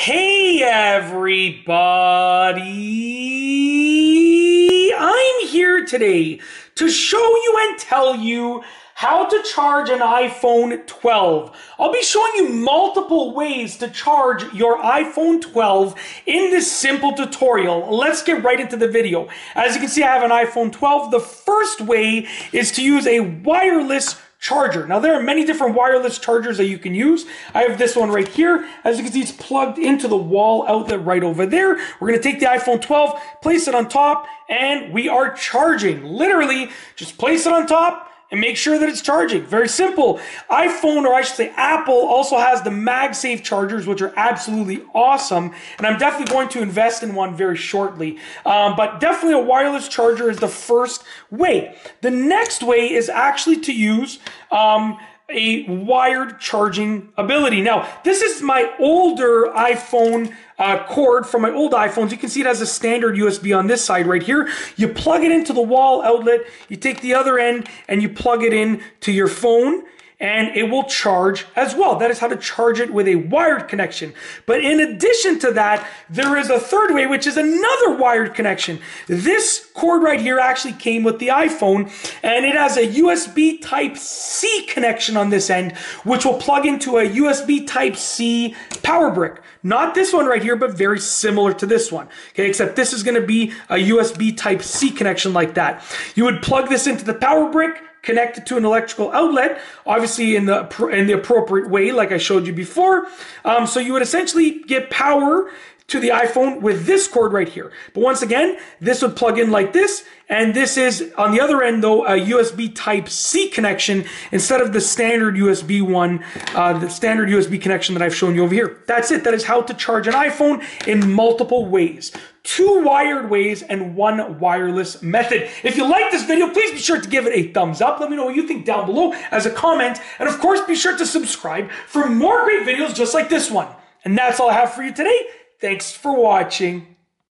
Hey everybody! I'm here today to show you and tell you how to charge an iPhone 12. I'll be showing you multiple ways to charge your iPhone 12 in this simple tutorial. Let's get right into the video. As you can see, I have an iPhone 12. The first way is to use a wireless charger. Now, there are many different wireless chargers that you can use. I have this one right here. As you can see, it's plugged into the wall outlet right over there. We're going to take the iPhone 12, place it on top, and we are charging. Literally, just place it on top and make sure that it's charging. Very simple. iPhone, or I should say Apple, also has the MagSafe chargers, which are absolutely awesome. And I'm definitely going to invest in one very shortly. But definitely a wireless charger is the first way. The next way is actually to use a wired charging ability. Now, this is my older iPhone cord from my old iPhones. You can see it has a standard USB on this side right here. You plug it into the wall outlet, you take the other end and you plug it in to your phone, and it will charge as well. That is how to charge it with a wired connection. But in addition to that, there is a third way, which is another wired connection. This cord right here actually came with the iPhone, and it has a USB Type-C connection on this end, which will plug into a USB Type-C power brick. Not this one right here, but very similar to this one. Okay, except this is going to be a USB Type-C connection like that. You would plug this into the power brick, connect it to an electrical outlet, obviously in the appropriate way, like I showed you before. So you would essentially get power to the iPhone with this cord right here. But once again, this would plug in like this, and this is, on the other end though, a USB Type-C connection instead of the standard USB one, the standard USB connection that I've shown you over here. That's it. That is how to charge an iPhone in multiple ways. 2 wired ways and 1 wireless method. If you like this video, please be sure to give it a thumbs up. Let me know what you think down below as a comment. And of course, be sure to subscribe for more great videos just like this one. And that's all I have for you today. Thanks for watching.